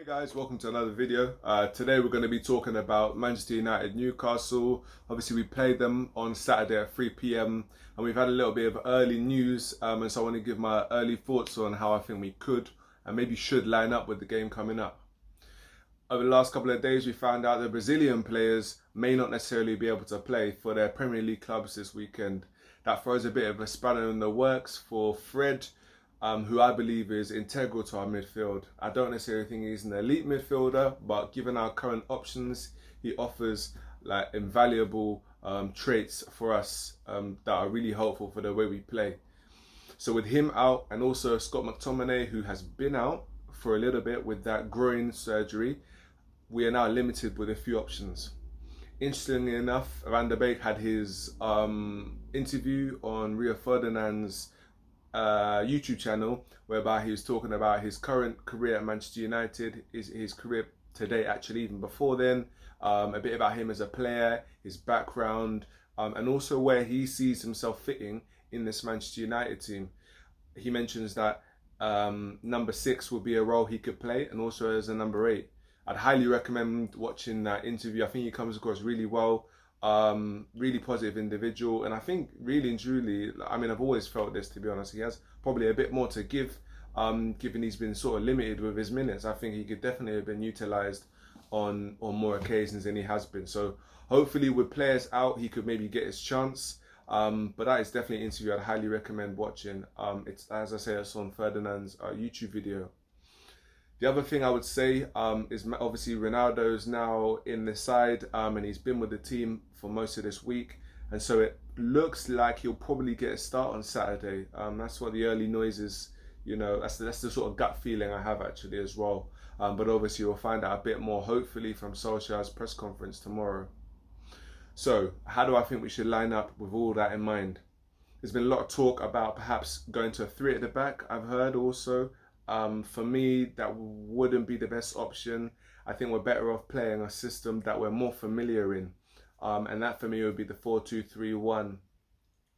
Hey guys, welcome to another video. Today we're going to be talking about Manchester United Newcastle. Obviously we played them on Saturday at 3 p.m. and we've had a little bit of early news, and so I want to give my early thoughts on how I think we could and maybe should line up with the game coming up. Over the last couple of days we found out that Brazilian players may not necessarily be able to play for their Premier League clubs this weekend. That throws a bit of a spanner in the works for Fred, who I believe is integral to our midfield. I don't necessarily think he's an elite midfielder, but given our current options, he offers like invaluable traits for us that are really helpful for the way we play. So with him out, and also Scott McTominay, who has been out for a little bit with that groin surgery, we are now limited with a few options. Interestingly enough, Van der Beek had his interview on Rio Ferdinand's YouTube channel, whereby he was talking about his current career at Manchester United, his career today, actually even before then, a bit about him as a player, his background, and also where he sees himself fitting in this Manchester United team. He mentions that number 6 would be a role he could play, and also as a number 8. I'd highly recommend watching that interview. I think he comes across really well. Really positive individual, and I think really and truly, I mean, I've always felt this, to be honest, he has probably a bit more to give, given he's been sort of limited with his minutes. I think he could definitely have been utilised on more occasions than he has been. So hopefully with players out, he could maybe get his chance, but that is definitely an interview I'd highly recommend watching. It's, as I say, it's on Ferdinand's YouTube video. The other thing I would say is obviously Ronaldo's now in the side, and he's been with the team for most of this week, and so it looks like he'll probably get a start on Saturday. That's what the early noises, you know, that's the sort of gut feeling I have actually as well. But obviously we'll find out a bit more hopefully from Solskjaer's press conference tomorrow. So how do I think we should line up with all that in mind? There's been a lot of talk about perhaps going to a 3 at the back, I've heard also. For me, that wouldn't be the best option. I think we're better off playing a system that we're more familiar in. And that for me would be the 4-2-3-1.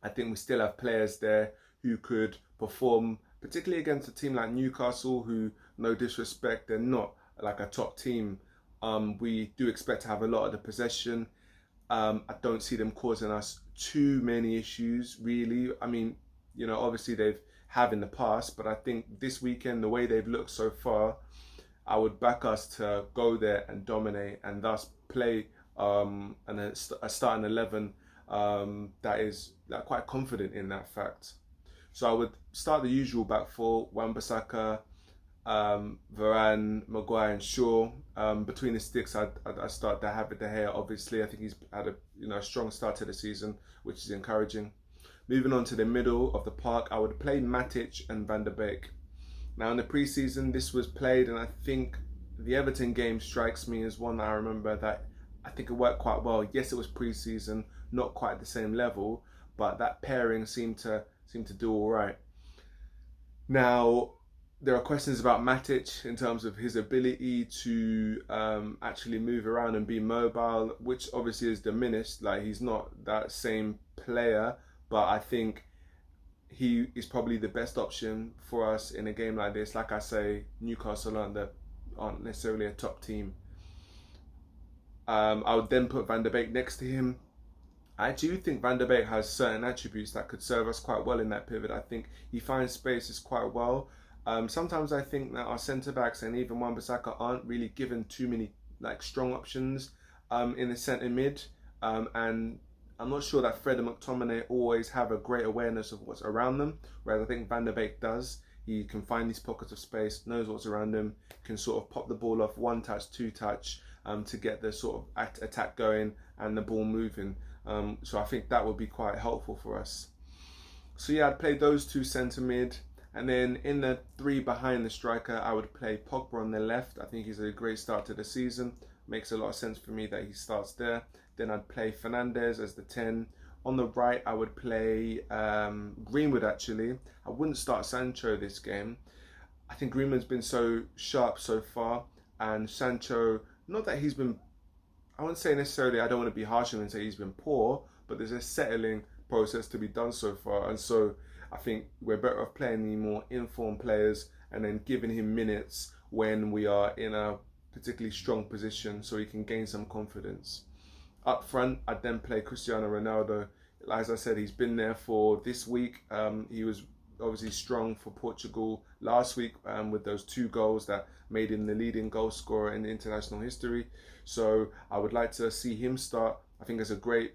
I think we still have players there who could perform, particularly against a team like Newcastle, who, no disrespect, they're not like a top team. We do expect to have a lot of the possession. I don't see them causing us too many issues, really. I mean, you know, obviously they've have in the past, but I think this weekend, the way they've looked so far, I would back us to go there and dominate, and thus play a starting 11 that is like quite confident in that fact. So I would start the usual back four: Wan-Bissaka, Varane, Maguire, and Shaw. Between the sticks, I'd start David De Gea. Obviously, I think he's had a strong start to the season, which is encouraging. Moving on to the middle of the park, I would play Matic and Van der Beek. Now in the pre-season, this was played, and I think the Everton game strikes me as one that I remember that I think it worked quite well. Yes, it was pre-season, not quite at the same level, but that pairing seemed to do all right. Now, there are questions about Matic in terms of his ability to actually move around and be mobile, which obviously is diminished. Like, he's not that same player, but I think he is probably the best option for us in a game like this. Like I say, Newcastle aren't necessarily a top team. I would then put Van der Beek next to him. I do think Van der Beek has certain attributes that could serve us quite well in that pivot. I think he finds spaces quite well. Sometimes I think that our centre-backs and even Wan-Bissaka aren't really given too many like strong options in the centre mid, and I'm not sure that Fred and McTominay always have a great awareness of what's around them, whereas I think Van der Beek does. He can find these pockets of space, knows what's around him, can sort of pop the ball off 1 touch, 2 touch to get the sort of attack going and the ball moving. So I think that would be quite helpful for us. So yeah, I'd play those 2 centre mid. And then in the 3 behind the striker, I would play Pogba on the left. I think he's a great start to the season. Makes a lot of sense for me that he starts there. Then I'd play Fernandes as the 10. On the right, I would play Greenwood, actually. I wouldn't start Sancho this game. I think Greenwood's been so sharp so far. And Sancho, not that he's been, I wouldn't say necessarily, I don't want to be harsh on him and say he's been poor, but there's a settling process to be done so far. And so I think we're better off playing the more informed players and then giving him minutes when we are in a particularly strong position, so he can gain some confidence. Up front, I'd then play Cristiano Ronaldo. As I said, he's been there for this week. He was obviously strong for Portugal last week with those 2 goals that made him the leading goal scorer in international history. So I would like to see him start. I think it's a great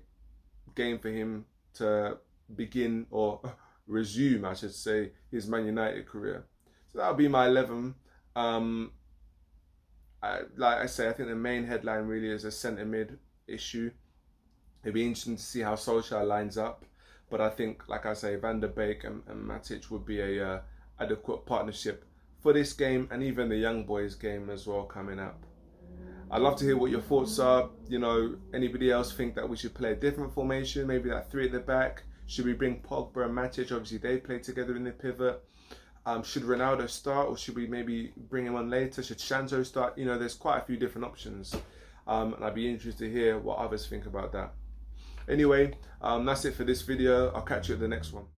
game for him to begin, or resume, I should say, his Man United career. So that'll be my 11. Like I say, I think the main headline really is a centre mid issue. It'd be interesting to see how Solskjaer lines up, but I think, like I say, Van der Beek and Matic would be a adequate partnership for this game, and even the young boys game as well coming up. I'd love to hear what your thoughts are. You know, anybody else think that we should play a different formation? Maybe that 3 at the back. Should we bring Pogba and Matic? Obviously, they play together in the pivot. Should Ronaldo start, or should we maybe bring him on later? Should Sancho start? You know, there's quite a few different options. And I'd be interested to hear what others think about that. Anyway, that's it for this video. I'll catch you at the next one.